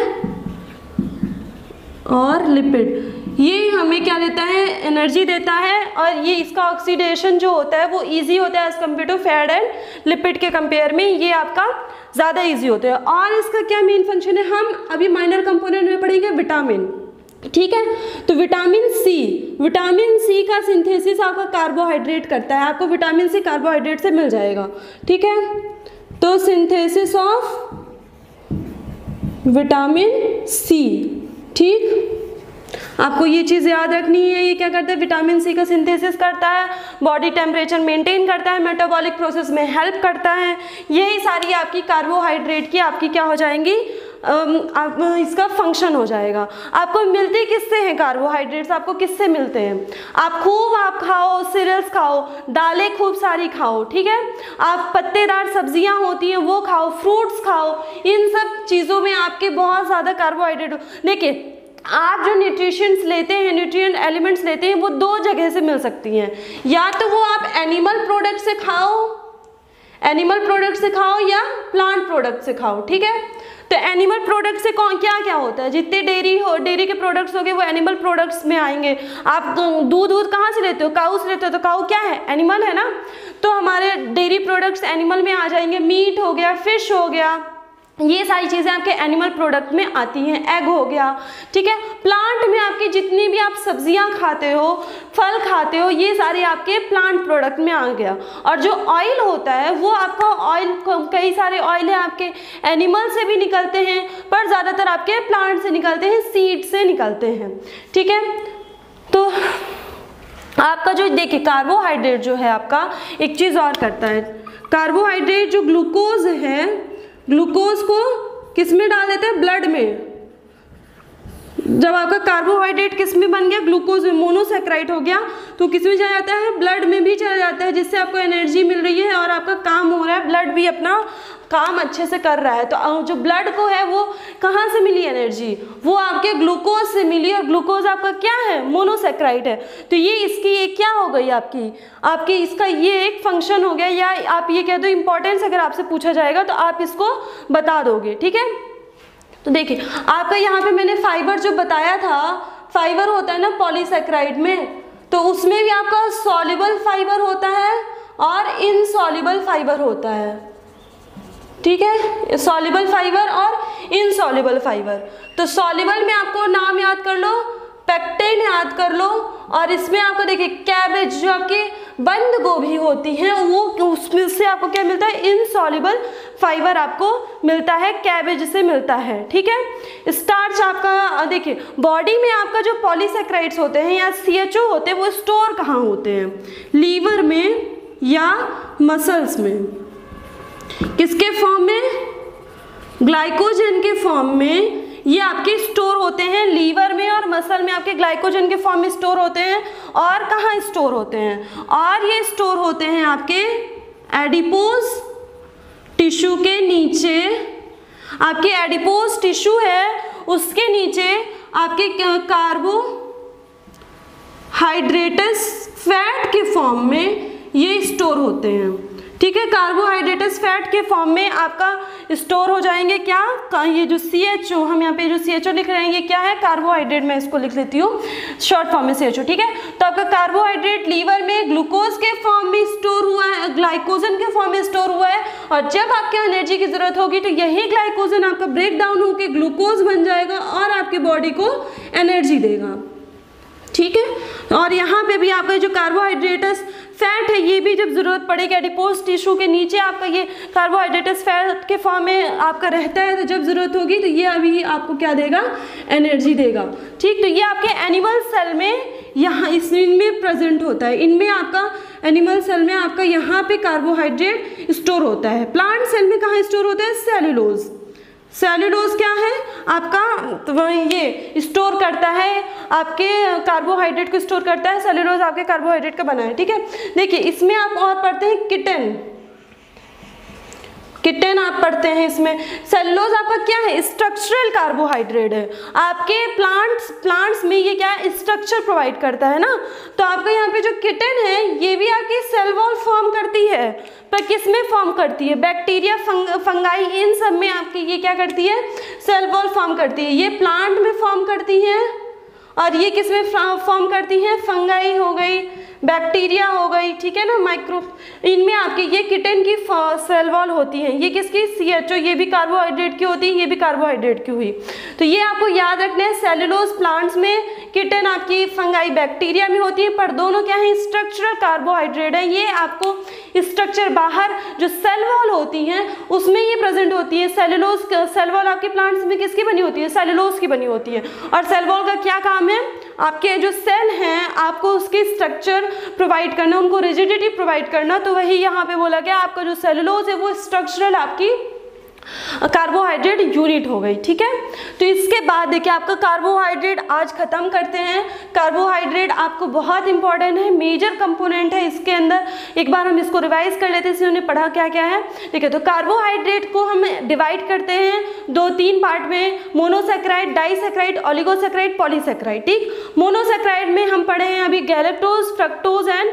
और लिपिड। ये हमें क्या देता है, एनर्जी देता है, और ये इसका ऑक्सीडेशन जो होता है वो इजी होता है as compare to fat and lipid के कंपेयर में, ये आपका ज़्यादा इजी होता है। और इसका क्या मेन फंक्शन है, हम अभी माइनर कंपोनेंट में पढ़ेंगे विटामिन, ठीक है। तो विटामिन सी का सिंथेसिस आपका कार्बोहाइड्रेट करता है, आपको विटामिन सी कार्बोहाइड्रेट से मिल जाएगा, ठीक है। तो सिंथेसिस ऑफ विटामिन सी, ठीक, आपको ये चीज़ याद रखनी है। ये क्या करता है, विटामिन सी का सिंथेसिस करता है, बॉडी टेम्परेचर मेंटेन करता है, मेटाबॉलिक प्रोसेस में हेल्प करता है। यही सारी आपकी कार्बोहाइड्रेट की आपकी क्या हो जाएंगी, इसका फंक्शन हो जाएगा। आपको मिलते किससे हैं कार्बोहाइड्रेट्स, आपको किससे मिलते हैं, आप खाओ, सीरियल्स खाओ, दालें खूब सारी खाओ, ठीक है, आप पत्तेदार सब्जियां होती हैं वो खाओ, फ्रूट्स खाओ, इन सब चीज़ों में आपके बहुत ज़्यादा कार्बोहाइड्रेट। देखिए आप जो न्यूट्रिशंस लेते हैं, न्यूट्रिएंट एलिमेंट्स लेते हैं, वो दो जगह से मिल सकती हैं, या तो वो आप एनिमल प्रोडक्ट से खाओ या प्लांट प्रोडक्ट से खाओ, ठीक है। तो एनिमल प्रोडक्ट से कौन क्या क्या होता है, जितने डेयरी के प्रोडक्ट्स हो गए वो एनिमल प्रोडक्ट्स में आएंगे। आप दूध कहाँ से लेते हो, काऊ से लेते हो, तो काऊ क्या है, एनिमल है ना। तो हमारे डेयरी प्रोडक्ट्स एनिमल में आ जाएंगे, मीट हो गया, फिश हो गया, ये सारी चीज़ें आपके एनिमल प्रोडक्ट में आती हैं, एग हो गया, ठीक है। प्लांट में आपकी जितनी भी आप सब्जियां खाते हो, फल खाते हो, ये सारे आपके प्लांट प्रोडक्ट में आ गया। और जो ऑयल होता है वो आपका ऑयल, कई सारे ऑयल है आपके एनिमल से भी निकलते हैं, पर ज़्यादातर आपके प्लांट से निकलते हैं, सीड से निकलते हैं, ठीक है। तो आपका जो देखिए कार्बोहाइड्रेट जो है आपका एक चीज़ और करता है, कार्बोहाइड्रेट जो ग्लूकोज है, ग्लूकोज को किस में डाल देते हैं, ब्लड में। जब आपका कार्बोहाइड्रेट किस में बन गया, ग्लूकोज में, मोनोसेकेराइड हो गया, तो किस में चला जाता है, ब्लड में भी चला जाता है, जिससे आपको एनर्जी मिल रही है और आपका काम हो रहा है, ब्लड भी अपना काम अच्छे से कर रहा है। तो जो ब्लड को है वो कहाँ से मिली एनर्जी, वो आपके ग्लूकोज से मिली, और ग्लूकोज आपका क्या है, मोनोसेकेराइड है। तो ये इसकी एक क्या हो गई आपकी इसका ये एक फंक्शन हो गया, या आप ये कह दो इंपॉर्टेंस, अगर आपसे पूछा जाएगा तो आप इसको बता दोगे, ठीक है। तो देखिए आपका यहाँ पे मैंने फाइबर जो बताया था, फाइबर होता है ना पॉलीसेकेराइड में, तो उसमें भी आपका सॉल्युबल फाइबर होता है और इनसॉल्युबल फाइबर होता है, ठीक है, सॉल्युबल फाइबर और इनसॉल्युबल फाइबर। तो सॉल्युबल में आपको नाम याद कर लो, पेक्टेन याद कर लो, और इसमें आपको देखिए कैबेज जो आपकी बंद गोभी होती है वो, उसमें से आपको क्या मिलता है, इनसॉल्युबल फाइबर आपको मिलता है, कैबेज से मिलता है, ठीक है। स्टार्च आपका देखिए बॉडी में आपका जो पॉलीसेकेराइड्स होते हैं या CHO होते हैं वो स्टोर कहाँ होते हैं, लीवर में या मसल्स में, किसके फॉर्म में, ग्लाइकोजन के फॉर्म में ये आपके स्टोर होते हैं, लीवर में और मसल में आपके ग्लाइकोजन के फॉर्म में स्टोर होते हैं। और कहाँ स्टोर होते हैं, और ये स्टोर होते हैं आपके एडिपोज टिश्यू के नीचे, आपके एडिपोज टिश्यू है उसके नीचे आपके कार्बोहाइड्रेट्स फैट के फॉर्म में ये स्टोर होते हैं, ठीक है। कार्बोहाइड्रेट्स फैट के फॉर्म में आपका स्टोर हो जाएंगे। क्या ये जो CHO, हम यहाँ पे जो CHO लिख रहे हैं ये क्या है, कार्बोहाइड्रेट। मैं इसको लिख लेती हूँ शॉर्ट फॉर्म में CHO, ठीक है। तो आपका कार्बोहाइड्रेट लीवर में ग्लूकोज के फॉर्म में स्टोर हुआ है, ग्लाइकोजन के फॉर्म में स्टोर हुआ है, और जब आपके एनर्जी की जरूरत होगी तो यही ग्लाइकोजन आपका ब्रेक डाउन होकर ग्लूकोज बन जाएगा और आपके बॉडी को एनर्जी देगा, ठीक है। और यहाँ पे भी आपका जो कार्बोहाइड्रेट्स फैट है ये भी जब जरूरत पड़ेगी एडिपोज टिश्यू के नीचे आपका ये कार्बोहाइड्रेट्स फैट के फॉर्म में आपका रहता है, तो जब जरूरत होगी तो ये अभी आपको क्या देगा, एनर्जी देगा, ठीक। तो ये आपके एनिमल सेल में यहाँ इनमें प्रेजेंट होता है, इनमें आपका एनिमल सेल में आपका यहाँ पे कार्बोहाइड्रेट स्टोर होता है। प्लांट सेल में कहाँ स्टोर होता है, सेलुलोज। सेलुलोज क्या है आपका, तो ये स्टोर करता है आपके कार्बोहाइड्रेट को स्टोर करता है, सेलुलोज आपके कार्बोहाइड्रेट का बना है, ठीक है। देखिए इसमें आप और पढ़ते हैं किटन, किटन आप पढ़ते हैं इसमें। सेलुलोज आपका क्या है, स्ट्रक्चरल कार्बोहाइड्रेट है। आपके प्लांट्स में ये क्या है, स्ट्रक्चर प्रोवाइड करता है ना। तो आपका यहाँ पे जो किटन है ये भी आपकी सेल वॉल फॉर्म करती है, पर किस में फॉर्म करती है, बैक्टीरिया, फंगाई, इन सब में आपकी ये क्या करती है, सेल वॉल फॉर्म करती है। ये प्लांट में फॉर्म करती है और ये किस में फॉर्म करती है, फंगाई हो गई, बैक्टीरिया हो गई, ठीक है ना, माइक्रो, इनमें आपकी ये किटन की सेल वॉल होती है। ये किसकी, CHO, ये भी कार्बोहाइड्रेट की होती है, ये भी कार्बोहाइड्रेट की हुई। तो ये आपको याद रखना है, सेलुलोज प्लांट्स में, किटन आपकी फंगाई बैक्टीरिया में होती है, पर दोनों क्या है, स्ट्रक्चरल कार्बोहाइड्रेट है। ये आपको स्ट्रक्चर बाहर जो सेल वॉल होती है उसमें ये प्रेजेंट होती है। सेलुलोज सेल वॉल आपके प्लांट्स में किसकी बनी होती है, सेलुलोज की बनी होती है। और सेल वॉल का क्या काम है, आपके जो सेल हैं आपको उसकी स्ट्रक्चर प्रोवाइड करना, उनको रिजिडिटी प्रोवाइड करना। तो वही यहाँ पे बोला गया, आपका जो सेलुलोज है वो स्ट्रक्चरल आपकी कार्बोहाइड्रेट यूनिट हो गई, ठीक है। तो इसके बाद देखिए आपका कार्बोहाइड्रेट आज खत्म करते हैं। कार्बोहाइड्रेट आपको बहुत इंपॉर्टेंट है, मेजर कंपोनेंट है इसके अंदर। एक बार हम इसको रिवाइज कर लेते हैं, इसमें हमने पढ़ा क्या क्या है, ठीक है। तो कार्बोहाइड्रेट को हम डिवाइड करते हैं 2-3 पार्ट में, मोनोसैकेराइड, डाइसैकेराइड, ओलिगोसैकेराइड, पॉलीसैकेराइड, ठीक। मोनोसैकेराइड में हम पढ़े हैं अभी गैलेक्टोज, फ्रक्टोज एंड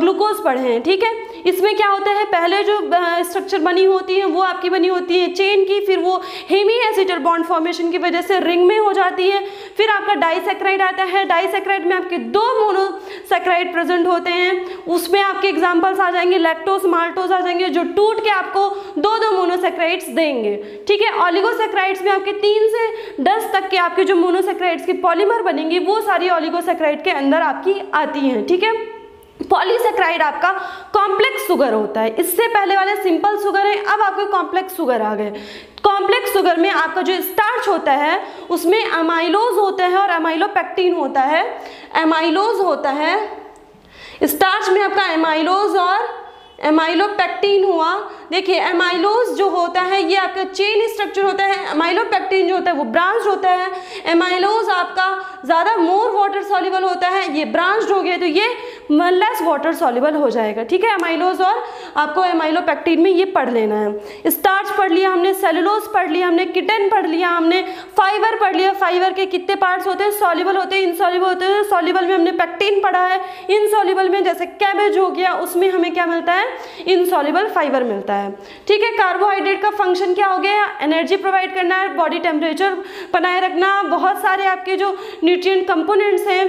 ग्लूकोज पढ़े हैं, ठीक है। इसमें क्या होता है, पहले जो स्ट्रक्चर बनी होती है वो आपकी बनी होती है चेन की, फिर वो हेमी एसिटल बॉन्ड फॉर्मेशन की वजह से रिंग में हो जाती है। फिर आपका डाइसैकेराइड आता है, डाइसैकेराइड में आपके 2 मोनोसैकेराइड प्रेजेंट होते हैं, उसमें आपके एग्जांपल्स आ जाएंगे, लैक्टोज, माल्टोज आ जाएंगे, जो टूट के आपको 2-2 मोनोसैकेराइड्स देंगे, ठीक है। ओलिगोसैकेराइड्स में आपके 3 से 10 तक के आपके जो मोनोसैकेराइड्स की पॉलीमर बनेंगे वो सारी ओलिगोसैकेराइड के अंदर आपकी आती हैं, ठीक है। पॉलीसैकेराइड आपका कॉम्प्लेक्स शुगर होता है, इससे पहले वाले सिंपल शुगर है, अब आपके कॉम्प्लेक्स शुगर आ गए। कॉम्प्लेक्स शुगर में आपका जो स्टार्च होता है उसमें अमाइलोज होता है और अमाइलोपेक्टिन होता है। अमाइलोज होता है, स्टार्च में आपका अमाइलोज और एमाइलोपेक्टिन हुआ। देखिए एमाइलोज जो होता है ये आपका चेन स्ट्रक्चर होता है, एमाइलोपेक्टिन जो होता है वो ब्रांच होता है। एमाइलोज आपका ज़्यादा मोर वाटर सॉल्युबल होता है, ये ब्रांच्ड हो गया तो ये लेस वाटर सॉल्युबल हो जाएगा, ठीक है। एमाइलोज और आपको एमाइलोपेक्टिन में ये पढ़ लेना है। स्टार्च पढ़ लिया हमने, सेलुलोज पढ़ लिया हमने, किटन पढ़ लिया हमने, फाइबर पढ़ लिया। फाइबर के कितने पार्ट्स होते हैं, सॉल्युबल होते हैं, इनसॉल्युबल होते हैं। सॉल्युबल में हमने पेक्टिन पढ़ा है, इनसॉल्युबल में जैसे कैबेज हो गया उसमें हमें क्या मिलता है, इनसॉल्युबल फाइबर मिलता है, ठीक है। कार्बोहाइड्रेट का फंक्शन क्या हो गया, एनर्जी प्रोवाइड करना है, बॉडी टेम्परेचर बनाए रखना। बहुत सारे आपके जो न्यूट्रिएंट कंपोनेंट्स हैं,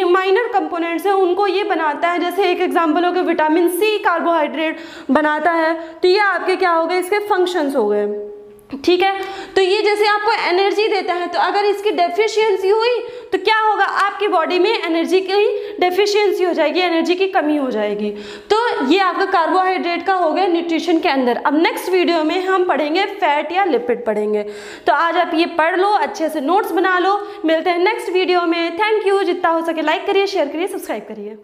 माइनर कंपोनेंट्स हैं, उनको ये बनाता है। जैसे एक एग्जांपल हो गया विटामिन सी कार्बोहाइड्रेट बनाता है, तो ये आपके क्या हो गए, इसके फंक्शंस हो गए, ठीक है। तो ये जैसे आपको एनर्जी देता है, तो अगर इसकी डेफिशिएंसी हुई तो क्या होगा, आपकी बॉडी में एनर्जी की डेफिशिएंसी हो जाएगी, एनर्जी की कमी हो जाएगी। तो ये आपका कार्बोहाइड्रेट का हो गया न्यूट्रिशन के अंदर। अब नेक्स्ट वीडियो में हम पढ़ेंगे फैट या लिपिड पढ़ेंगे। तो आज आप ये पढ़ लो, अच्छे से नोट्स बना लो। मिलते हैं नेक्स्ट वीडियो में। Thank you. जितना हो सके लाइक करिए, शेयर करिए, सब्सक्राइब करिए।